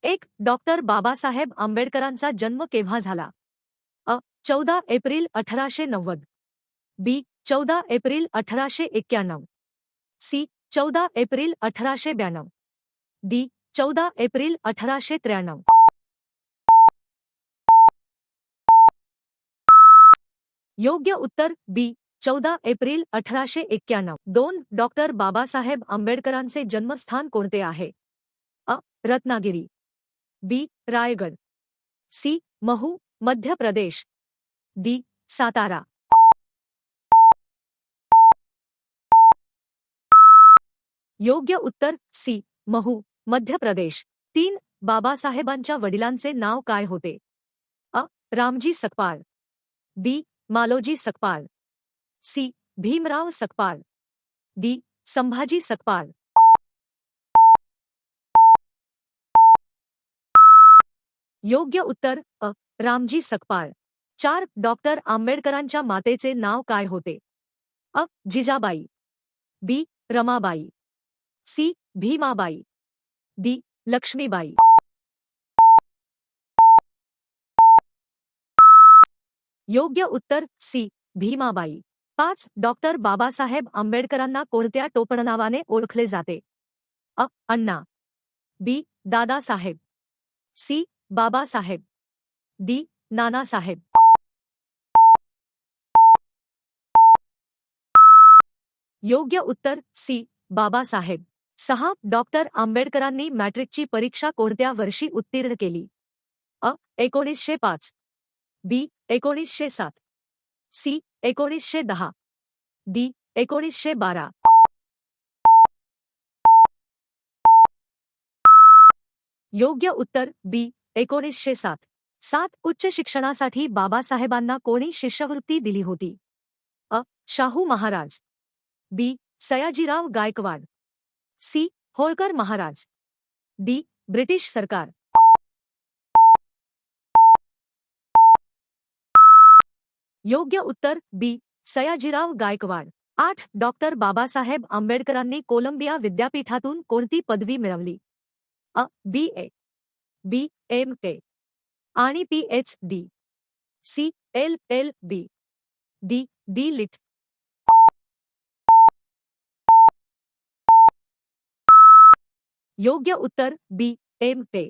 1. Doctor Babasaheb आंबेडकरांचा जन्म केव्हा झाला? अ. 14 April 1890. B. 14 April 1891. C. 14 April 1892. D. 14 April 1893. योग्य उत्तर बी. 14 एप्रिल 1891. 2. डॉक्टर बाबासाहेब आंबेडकरांचे जन्मस्थान कोणते आहे? अ. रत्नागिरी. बी. रायगड. सी. महू, मध्य प्रदेश. डी. सातारा. योग्य उत्तर सी. महू, मध्य प्रदेश. 3. बाबासाहेबांच्या वडिलांचे नाव काय होते? अ. रामजी सकपाळ. बी. मालोजी सकपाळ. सी. भीमराव सकपाळ. डी. संभाजी सकपाळ. योग्य उत्तर अ. रामजी सकपाळ. 4. डॉक्टर आंबेडकरांच्या मातेचे नाव काय होते? अ. जिजाबाई. बी. रमाबाई. सी. भीमाबाई. डी. लक्ष्मीबाई. योग्य उत्तर सी. भीमाबाई. 5. डॉक्टर बाबासाहेब आंबेडकरांना कोणत्या टोपणनावाने ओळखले जाते? अ. अण्णा. बी. दादासाहेब. सी. बाबासाहेब. डी. नानासाहेब. योग्य उत्तर सी. बाबासाहेब. 6. डॉक्टर आंबेडकरांनी मॅट्रिकची परीक्षा कोणत्या वर्षी उत्तीर्ण केली? अ. 1905. बी. 1907. सी. 1910. डी. 1912. योग्य उत्तर बी. 1907. 7. उच्च शिक्षणासाठी बाबासाहेबांना कोणी शिष्यवृत्ती दिली होती? अ. Shahu Maharaj. B. Sayajirao Gaikwad. C. Holkar Maharaj. D. British सरकार. योग्य उत्तर बी. सयाजीराव गायकवाड. 8. डॉक्टर बाबासाहेब आंबेडकरांनी कोलंबिया विद्यापीठातून कोणती पदवी मिळवली? अ. बी.ए. बी. एम.ए. आणि PhD. C. LLB. D. DLitt. योग्य उत्तर बी. एम.ए.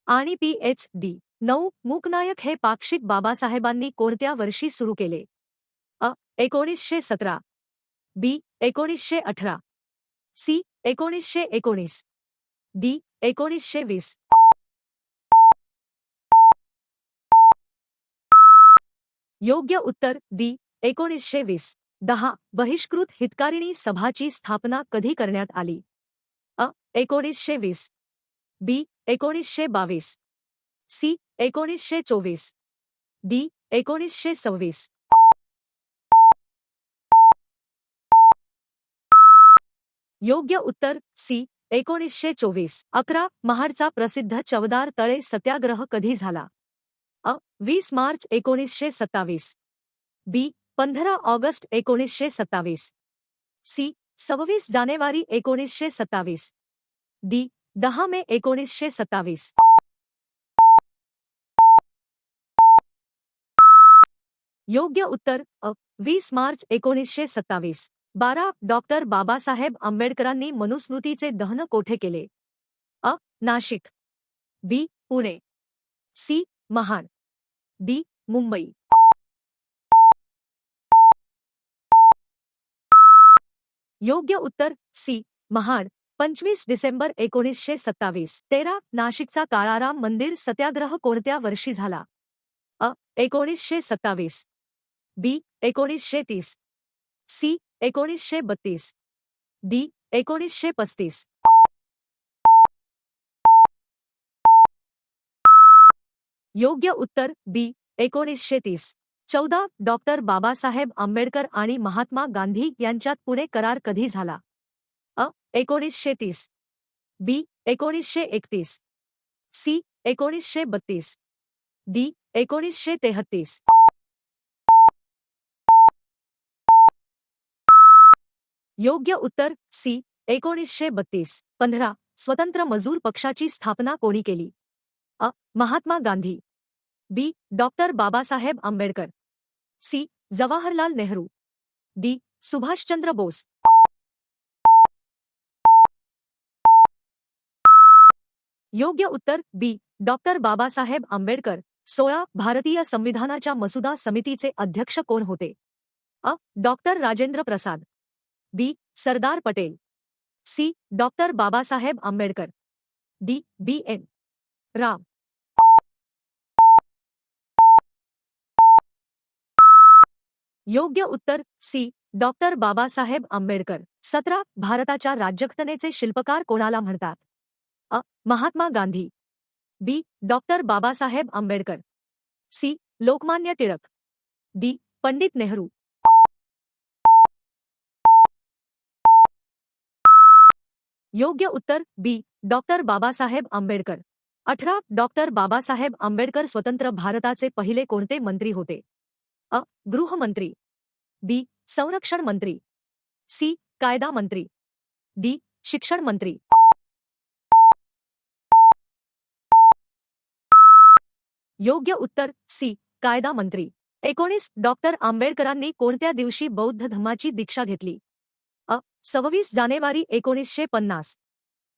आणि पी.एच.डी. 9. मूकनायक हे पाक्षिक बाबासाहेबांनी कोणत्या वर्षी सुरू केले? अ. 1917. बी. 1918. सी. 1919. डी. 1920. योग्य उत्तर डी. 1920. 10. बहिष्कृत हितकारिणी सभाची स्थापना कधी करण्यात आली? अ. 1920. बी. 1922. सी. 1924. डी. 1926. योग्य उत्तर सी. 1924. 11. महाडचा प्रसिद्ध चवदार तळे सत्याग्रह कधी झाला? अ. 20 मार्च 1927. बी. 15 ऑगस्ट 1927. सी. 26 जानेवारी 1927. डी. 10 मे 1927. योग्य उत्तर अ. 20 मार्च 1927. 12. डॉक्टर बाबासाहेब आंबेडकरांनी मनुस्मृतीचे दहन कोठे केले? अ. नाशिक. बी. पुणे. सी. महाड. डी. मुंबई. योग्य उत्तर सी. महाड. 25 डिसेंबर 1927. 13. नाशिकचा काळाराम मंदिर सत्याग्रह कोणत्या वर्षी झाला? अ. 1927. बी. 1930. सी. 1932. डी. 1935. योग्य उत्तर बी. 1930. 14. डॉक्टर बाबासाहेब आंबेडकर आणि महात्मा गांधी यांच्यात पुणे करार कधी झाला? अ. 1930. बी. 1931. सी. 1932. डी. 1933. योग्य उत्तर सी. 1932. 15. स्वतंत्र मजूर पक्षाची स्थापना कोणी केली? अ. Mahatma Gandhi. B. Doctor Babasaheb Ambedkar. C. Jawaharlal Nehru. D. Subhashchandra Bose. योग्य उत्तर बी. डॉक्टर बाबासाहेब आंबेडकर. 16 भारतीय संविधानाच्या मसुदा समितीचे अध्यक्ष कोण होते? अ. Doctor Rajendra Prasad. B. Sardar Patel. C. Doctor Babasaheb Ambedkar. D. B. N. Rao. योग्य उत्तर सी. डॉक्टर बाबासाहेब आंबेडकर. 17 भारताच्या राज्यघटनेचे शिल्पकार कोणाला म्हणतात? अ. Mahatma Gandhi. B. Doctor Babasaheb Ambedkar. C. Lokmanya Tilak. D. Pandit Nehru. योग्य उत्तर B. Doctor Babasaheb Ambedkar. 18 doctor Babasaheb Ambedkar स्वतंत्र भारताचे पहिले कोणते मंत्री होते? अ. गृहमंत्री. बी. संरक्षण मंत्री. सी. कायदा मंत्री. डी. शिक्षण मंत्री. योग्य उत्तर सी. कायदा मंत्री. 19 डॉक्टर आंबेडकरांनी कोणत्या दिवशी बौद्ध धम्माची दीक्षा घेतली? अ. 26 जानेवारी 1950.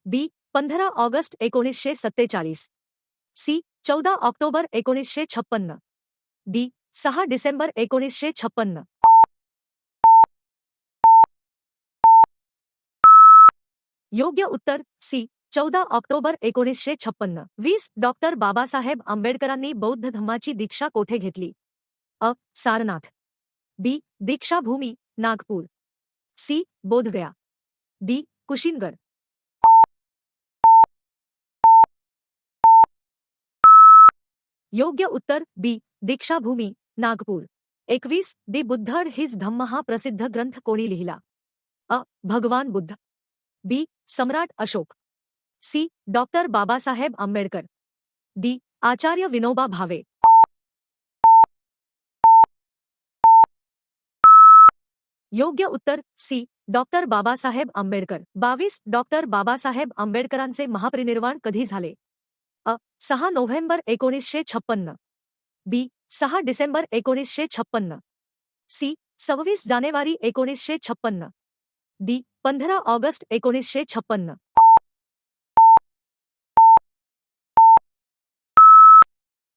B. 15 August 1947. C. 14 October 1956. D. 6 December 1956. योग्य उत्तर सी. 14 ऑक्टोबर 1956. 20 डॉक्टर बाबासाहेब आंबेडकरांनी बौद्ध धम्माची दीक्षा कोठे घेतली? अ. Sarnath. B. Deekshabhoomi Nagpur. C. Bodhgaya. D. Kushinagar. योग्य उत्तर B. Deekshabhoomi Nagpur. 21 the Buddha and his Dhamma हा प्रसिद्ध ग्रंथ कोणी लिहिला? अ. Bhagwan Buddha. B. Samrat Ashoka. C. Doctor Babasaheb Ambedkar. D. Acharya Vinoba Bhave. योग्य उत्तर C. Doctor Babasaheb Ambedkar. 22 doctor Babasaheb आंबेडकरांचे महापरिनिर्वाण कधी झाले? अ. 6 नोव्हेंबर 1956. बी. 6 डिसेंबर 1956. सी. 26 जानेवारी 1956. डी. 15 ऑगस्ट 1956.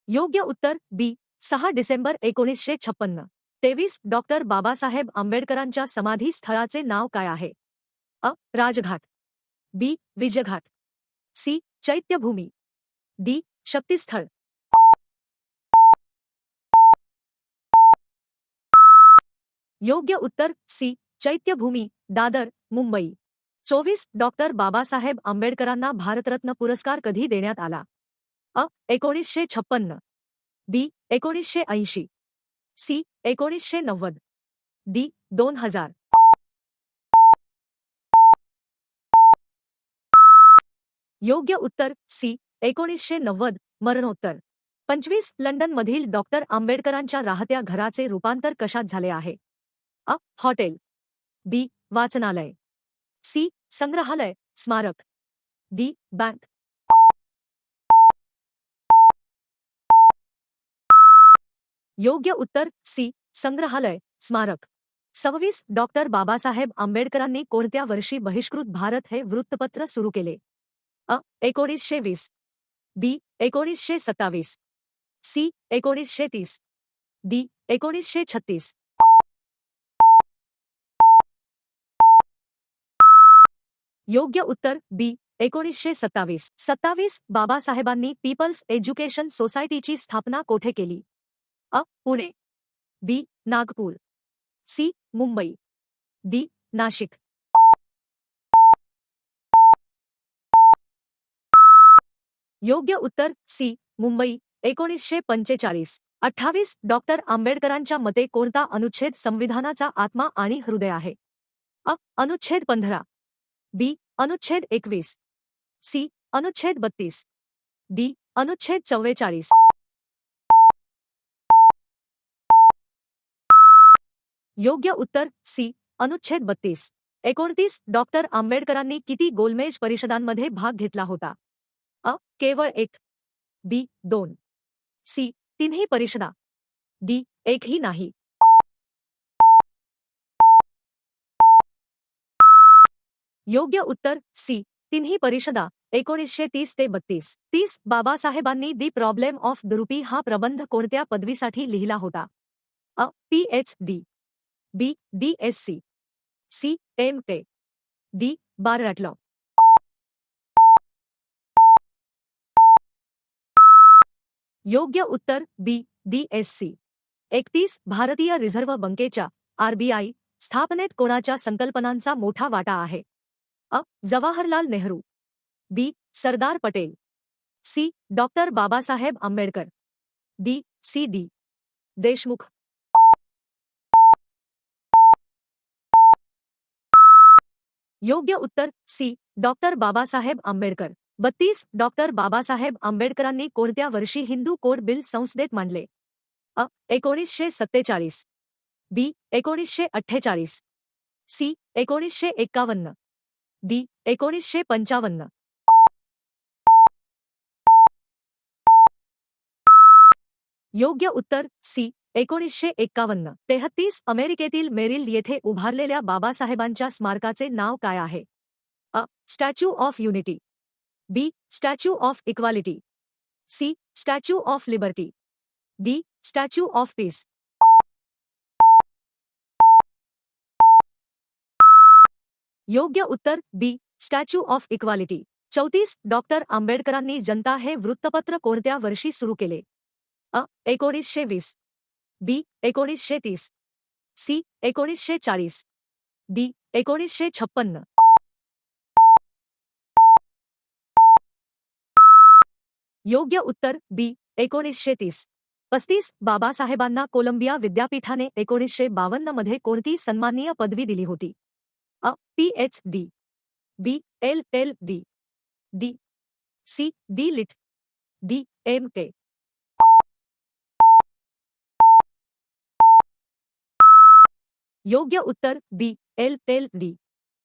योग्य उत्तर बी. 6 डिसेंबर 1956. 23 डॉक्टर बाबासाहेब आंबेडकरांच्या समाधी स्थळाचे नाव काय आहे? अ. राजघाट. बी. विजयघाट. सी. चैत्यभूमी. डी. शक्तिस्थळ. योग्य उत्तर सी. चैत्यभूमी दादर मुंबई. 24 डॉक्टर बाबासाहेब आंबेडकरांना भारतरत्न पुरस्कार कधी देण्यात आला? अ. 1956. बी. 1980. सी. 1990. डी. 2000. योग्य उत्तर सी. 1990 मरणोत्तर. 25 लंडनमधील डॉक्टर आंबेडकरांच्या राहत्या घराचे रूपांतर कशात झाले आहे? अ. हॉटेल. बी. वाचनालय. सी. संग्रहालय स्मारक. डी. बँक. योग्य उत्तर सी. संग्रहालय स्मारक. 26 डॉक्टर बाबासाहेब आंबेडकरांनी कोणत्या वर्षी बहिष्कृत भारत हे वृत्तपत्र सुरू केले? अ. 1920. बी. 1927. सी. 1930. डी. 1936. योग्य उत्तर बी. 1927. 27 बाबासाहेबांनी पीपल्स एज्युकेशन सोसायटीची स्थापना कोठे केली? अ. पुणे. बी. नागपूर. सी. मुंबई. डी. नाशिक. योग्य उत्तर सी. मुंबई. 1945. 28 डॉक्टर आंबेडकरांच्या मते कोणता अनुच्छेद संविधानाचा आत्मा आणि हृदय आहे? अ. अनुच्छेद 15. बी. अनुच्छेद 21. सी. अनुच्छेद 32. डी. अनुच्छेद 44. योग्य उत्तर सी. अनुच्छेद 32. 29 डॉक्टर आंबेडकरांनी किती गोलमेज परिषदांमध्ये भाग घेतला होता? केवळ 1, बी 2, सी तिन्ही परिषदा, डी एकही नाही. योग्य उत्तर सी तिन्ही परिषदा 1930 ते 32. 30 बाबासाहेबांनी दी प्रॉब्लेम ऑफ दुरुपी हा प्रबंध कोणत्या पदवीसाठी लिहिला होता? PhD, B DSc, C M.Tek, D bar law. योग्य उत्तर बी DSc. 31 भारतीय रिझर्व्ह बँकेच्या RBI स्थापनेत कोणाच्या संकल्पनांचा मोठा वाटा आहे? Jawaharlal Nehru, B Sardar Patel, C doctor Babasaheb Ambedkar, D Deshmukh. योग्य उत्तर C doctor Babasaheb Ambedkar. 32 doctor Babasaheb आंबेडकरांनी कोणत्या वर्षी हिंदू कोड बिल संसदेत मांडले? 1947, बी 1948, सी 1951, डी 1955. योग्य उत्तर सी 1951. 33 अमेरिकेतील मेरिल येथे उभारलेल्या बाबासाहेबांच्या स्मारकाचे नाव काय आहे? Statue of Unity, B Statue of Equality, C Statue of Liberty, D Statue of Peace. योग्य उत्तर B Statue of Equality. 34 doctor आंबेडकरांनी जनता हे वृत्तपत्र कोणत्या वर्षी सुरू केले? 1920, बी 1930, सी 1940, डी 1956. योग्य उत्तर बी 1930. 35 बाबासाहेबांना कोलंबिया विद्यापीठाने 1952 मध्ये कोणती सन्माननीय पदवी दिली होती? PhD, B LLD, D C D Litt, D M.Tek. योग्य उत्तर बी LLD.